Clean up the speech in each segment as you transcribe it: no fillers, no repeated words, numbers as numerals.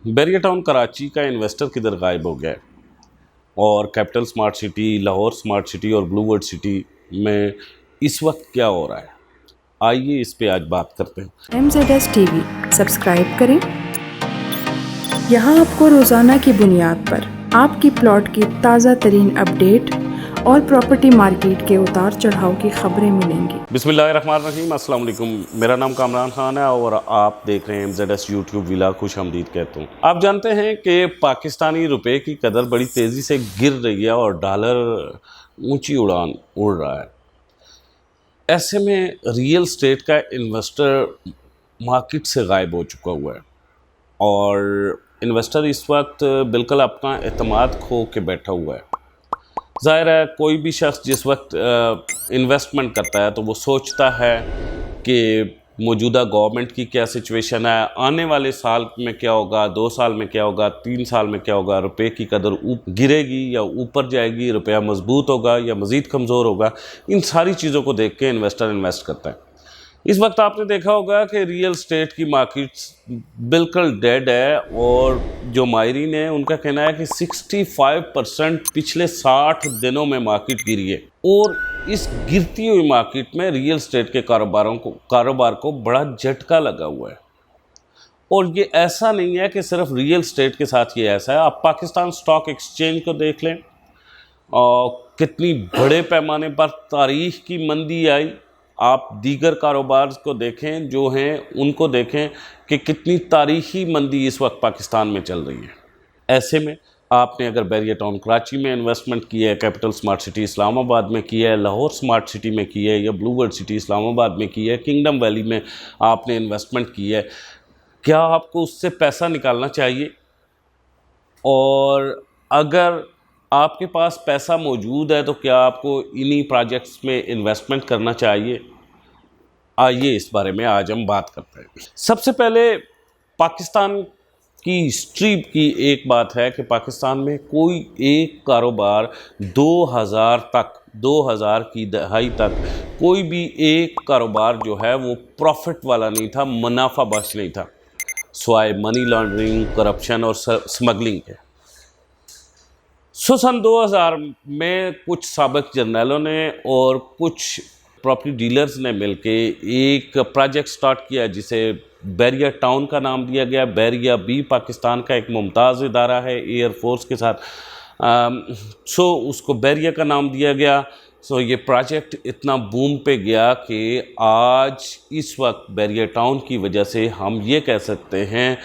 Bairiya town Karachi का investor किधर गायब हो गया है और capital smart city, Lahore smart city और ब्लू वर्ल्ड सिटी में इस वक्त क्या हो रहा है, आइए इस पे आज बात करते हैं। MZS TV सब्सक्राइब करें। यहाँ आपको रोज़ाना की बुनियाद पर आपकी प्लॉट की ताज़ा तरीन अपडेट और प्रॉपर्टी मार्केट के उतार चढ़ाव की खबरें मिलेंगी। बिस्मिल्लाहिर्रहमानिर्रहीम, अस्सलाम वालेकुम। मेरा नाम कामरान खान है और आप देख रहे हैं MZS यूट्यूब विला। खुश आमदीद कहता हूँ। आप जानते हैं कि पाकिस्तानी रुपए की कदर बड़ी तेज़ी से गिर रही है और डॉलर ऊंची उड़ान उड़ रहा है। ऐसे में रियल स्टेट का इन्वेस्टर मार्केट से गायब हो चुका हुआ है और इन्वेस्टर इस वक्त बिल्कुल अपना एतमाद खो के बैठा हुआ है। ज़ाहिर है कोई भी शख्स जिस वक्त इन्वेस्टमेंट करता है तो वो सोचता है कि मौजूदा गवर्नमेंट की क्या सिचुएशन है, आने वाले साल में क्या होगा, 2 साल में क्या होगा, 3 साल में क्या होगा, रुपए की कदर गिरेगी या ऊपर जाएगी, रुपया मजबूत होगा या मज़ीद कमज़ोर होगा। इन सारी चीज़ों को देख के इन्वेस्टर इन्वेस्ट करता है। इस वक्त आपने देखा होगा कि रियल स्टेट की मार्केट्स बिल्कुल डेड है और जो माहिरीन हैं उनका कहना है कि 65% पिछले 60 दिनों में मार्केट गिरी है और इस गिरती हुई मार्केट में रियल स्टेट के कारोबार को बड़ा झटका लगा हुआ है। और ये ऐसा नहीं है कि सिर्फ रियल स्टेट के साथ ये ऐसा है। आप पाकिस्तान स्टॉक एक्सचेंज को देख लें और कितनी बड़े पैमाने पर तारीख की मंदी आई। आप दीगर कारोबार को देखें जो हैं उनको देखें कि कितनी तारीखी मंदी इस वक्त पाकिस्तान में चल रही है। ऐसे में आपने अगर बैरिया टाउन कराची में इन्वेस्टमेंट किया है, कैपिटल स्मार्ट सिटी इस्लामाबाद में किया है, लाहौर स्मार्ट सिटी में किया है या ब्लू वर्ल्ड सिटी इस्लामाबाद में किया है, किंगडम वैली में आपने इन्वेस्टमेंट किया है, क्या आपको उससे पैसा निकालना चाहिए? और अगर आपके पास पैसा मौजूद है तो क्या आपको इन्हीं प्रोजेक्ट्स में इन्वेस्टमेंट करना चाहिए? आइए इस बारे में आज हम बात करते हैं। सबसे पहले पाकिस्तान की हिस्ट्री की एक बात है कि पाकिस्तान में कोई एक कारोबार 2000 की दहाई तक कोई भी एक कारोबार जो है वो प्रॉफिट वाला नहीं था, मुनाफा बख्श नहीं था, स्वाय मनी लॉन्ड्रिंग, करप्शन और स्मगलिंग के। सन 2000 में कुछ साबिक जर्नलों ने और कुछ प्रॉपर्टी डीलर्स ने मिलके एक प्रोजेक्ट स्टार्ट किया जिसे बैरिया टाउन का नाम दिया गया। बैरिया भी पाकिस्तान का एक मुमताज़ इदारा है एयर फोर्स के साथ, उसको बैरिया का नाम दिया गया। ये प्रोजेक्ट इतना बूम पे गया कि आज इस वक्त बैरिया टाउन की वजह से हम ये कह सकते हैं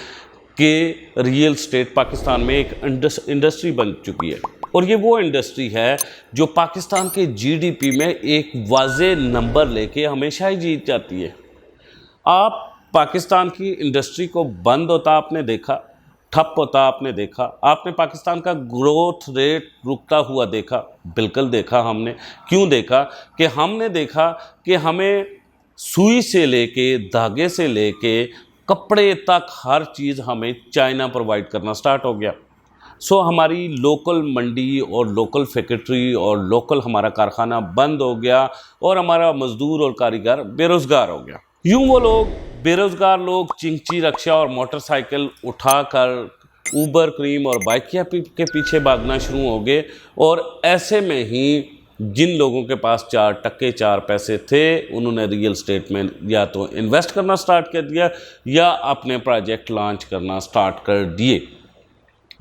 कि रियल स्टेट पाकिस्तान में एक इंडस्ट्री बन चुकी है और ये वो इंडस्ट्री है जो पाकिस्तान के जीडीपी में एक वाज़े नंबर लेके हमेशा ही जीत जाती है। आप पाकिस्तान की इंडस्ट्री को बंद होता आपने देखा, ठप होता आपने देखा, आपने पाकिस्तान का ग्रोथ रेट रुकता हुआ देखा? बिल्कुल देखा हमने। क्यों देखा? कि हमने देखा कि हमें सुई से लेके, धागे से लेके, कपड़े तक हर चीज़ हमें चाइना प्रोवाइड करना स्टार्ट हो गया। हमारी लोकल मंडी और लोकल फैक्ट्री और लोकल हमारा कारखाना बंद हो गया और हमारा मज़दूर और कारीगर बेरोज़गार हो गया। यूँ वो लोग बेरोज़गार लोग चिंची रक्षा और मोटरसाइकिल उठाकर ऊबर, क्रीम और बाइकिया के पीछे भागना शुरू हो गए और ऐसे में ही जिन लोगों के पास 4 टके 4 पैसे थे उन्होंने रियल स्टेट में या तो इन्वेस्ट करना स्टार्ट कर दिया या अपने प्रोजेक्ट लॉन्च करना स्टार्ट कर दिए।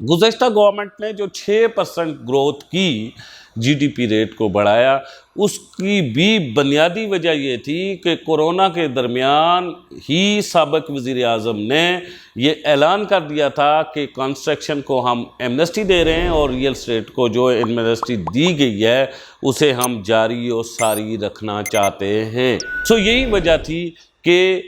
गुज़श्ता गवर्नमेंट ने जो 6% ग्रोथ की जीडीपी रेट को बढ़ाया, उसकी भी बुनियादी वजह ये थी कि कोरोना के दरमियान ही साबिक वज़ीर आज़म ने ये ऐलान कर दिया था कि कंस्ट्रक्शन को हम एमनेस्टी दे रहे हैं और रियल स्टेट को जो एमनेस्टी दी गई है उसे हम जारी और सारी रखना चाहते हैं। यही वजह थी कि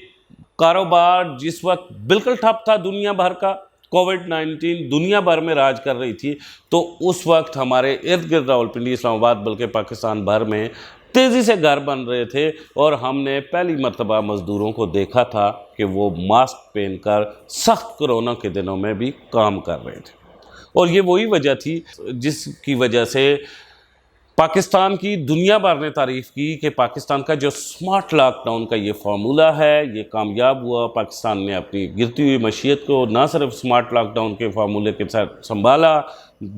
कारोबार जिस वक्त बिल्कुल ठप था, दुनिया भर का कोविड-19 दुनिया भर में राज कर रही थी, तो उस वक्त हमारे इर्द गिर्द रावलपिंडी, इस्लामाबाद बल्कि पाकिस्तान भर में तेज़ी से घर बन रहे थे और हमने पहली मर्तबा मज़दूरों को देखा था कि वो मास्क पहनकर सख्त कोरोना के दिनों में भी काम कर रहे थे। और ये वही वजह थी जिसकी वजह से پاکستان کی دنیا بھر نے تعریف کی کہ پاکستان کا جو سمارٹ لاک ڈاؤن کا یہ فارمولہ ہے یہ کامیاب ہوا. پاکستان نے اپنی گرتی ہوئی معیشت کو نہ صرف سمارٹ لاک ڈاؤن کے فارمولے کے ساتھ سنبھالا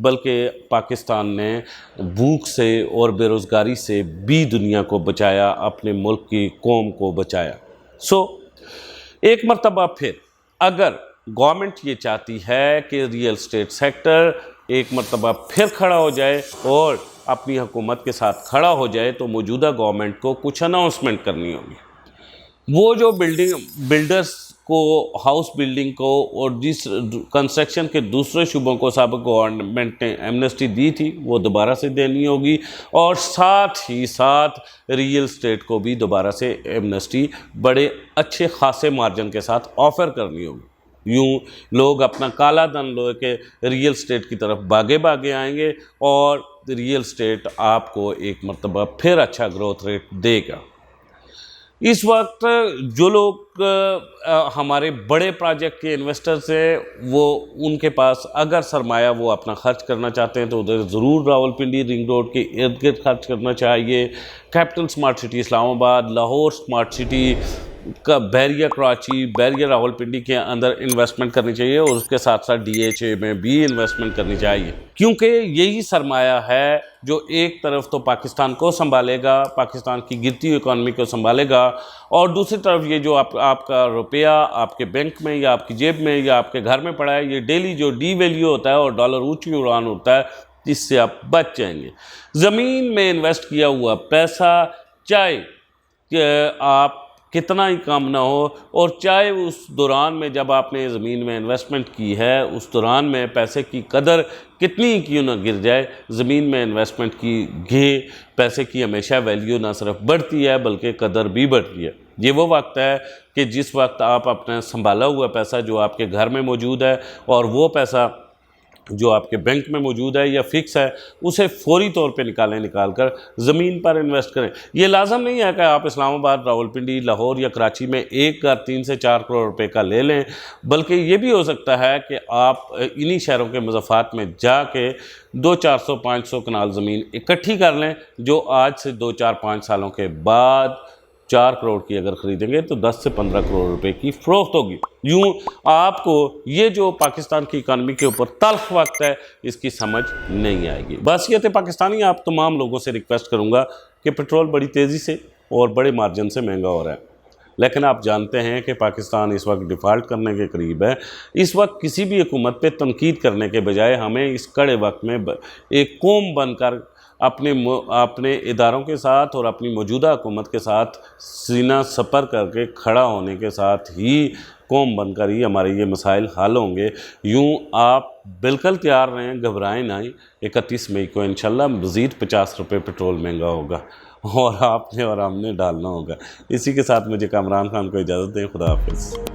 بلکہ پاکستان نے بھوک سے اور بے روزگاری سے بھی دنیا کو بچایا, اپنے ملک کی قوم کو بچایا. ایک مرتبہ پھر اگر گورنمنٹ یہ چاہتی ہے کہ ریئل اسٹیٹ سیکٹر ایک مرتبہ پھر کھڑا ہو جائے اور اپنی حکومت کے ساتھ کھڑا ہو جائے تو موجودہ گورنمنٹ کو کچھ اناؤنسمنٹ کرنی ہوگی. وہ جو بلڈرز کو ہاؤس بلڈنگ کو اور کنسٹرکشن کے دوسرے شعبوں کو سابق گورنمنٹ نے ایمنسٹی دی تھی وہ دوبارہ سے دینی ہوگی, اور ساتھ ہی ساتھ ریئل اسٹیٹ کو بھی دوبارہ سے ایمنسٹی بڑے اچھے خاصے مارجن کے ساتھ آفر کرنی ہوگی. یوں لوگ اپنا کالا دھن لے کے ریئل اسٹیٹ کی طرف بھاگے آئیں گے اور ریئل اسٹیٹ آپ کو ایک مرتبہ پھر اچھا گروتھ ریٹ دے گا. اس وقت جو لوگ ہمارے بڑے پروجیکٹ کے انویسٹرز ہیں وہ ان کے پاس اگر سرمایہ وہ اپنا خرچ کرنا چاہتے ہیں تو ادھر ضرور راولپنڈی رنگ روڈ کے ارد گرد خرچ کرنا چاہیے. کیپٹل سمارٹ سٹی اسلام آباد, لاہور سمارٹ سٹی کا بحریہ کراچی, بحریہ راولپنڈی کے اندر انویسٹمنٹ کرنی چاہیے, اور اس کے ساتھ ساتھ ڈی ایچ اے میں بھی انویسٹمنٹ کرنی چاہیے, کیونکہ یہی سرمایہ ہے جو ایک طرف تو پاکستان کو سنبھالے گا, پاکستان کی گرتی ہوئی اکانومی کو سنبھالے گا, اور دوسری طرف یہ جو آپ کا روپیہ آپ کے بینک میں یا آپ کی جیب میں یا آپ کے گھر میں پڑا ہے, یہ ڈیلی جو ڈی ویلیو ہوتا ہے اور ڈالر اونچی اڑان ہوتا ہے, اس سے آپ بچ جائیں گے. زمین میں انویسٹ کیا ہوا پیسہ چاہے کہ آپ کتنا ہی کام نہ ہو, اور چاہے اس دوران میں جب آپ نے زمین میں انویسٹمنٹ کی ہے اس دوران میں پیسے کی قدر کتنی ہی کیوں نہ گر جائے, زمین میں انویسٹمنٹ کی پیسے کی ہمیشہ ویلیو نہ صرف بڑھتی ہے بلکہ قدر بھی بڑھتی ہے. یہ وہ وقت ہے کہ جس وقت آپ اپنا سنبھالا ہوا پیسہ جو آپ کے گھر میں موجود ہے اور وہ پیسہ جو آپ کے بینک میں موجود ہے یا فکس ہے اسے فوری طور پہ نکال کر زمین پر انویسٹ کریں. یہ لازم نہیں ہے کہ آپ اسلام آباد, راولپنڈی, لاہور یا کراچی میں ایک گھر 3 سے 4 کروڑ روپے کا لے لیں, بلکہ یہ بھی ہو سکتا ہے کہ آپ انہی شہروں کے مضافات میں جا کے 200-400-500 کنال زمین اکٹھی کر لیں, جو آج سے 2-4-5 سالوں کے بعد 4 کروڑ کی اگر خریدیں گے تو 10 سے 15 کروڑ روپے کی فروخت ہوگی. یوں آپ کو یہ جو پاکستان کی اکانومی کے اوپر تلخ وقت ہے اس کی سمجھ نہیں آئے گی. بحیثیت پاکستانی آپ تمام لوگوں سے ریکویسٹ کروں گا کہ پٹرول بڑی تیزی سے اور بڑے مارجن سے مہنگا ہو رہا ہے, لیکن آپ جانتے ہیں کہ پاکستان اس وقت ڈیفالٹ کرنے کے قریب ہے. اس وقت کسی بھی حکومت پہ تنقید کرنے کے بجائے ہمیں اس کڑے وقت میں ایک قوم بن کر اپنے اداروں کے ساتھ اور اپنی موجودہ حکومت کے ساتھ سینہ سپر کر کے کھڑا ہونے کے ساتھ ہی قوم بن کر ہی ہمارے یہ مسائل حل ہوں گے. یوں آپ بالکل تیار رہیں, گھبرائیں نہ. 31 مئی کو انشاءاللہ مزید 50 روپے پٹرول مہنگا ہوگا اور آپ نے اور ہم نے ڈالنا ہوگا. اسی کے ساتھ مجھے کامران خان کو اجازت دیں. خدا حافظ.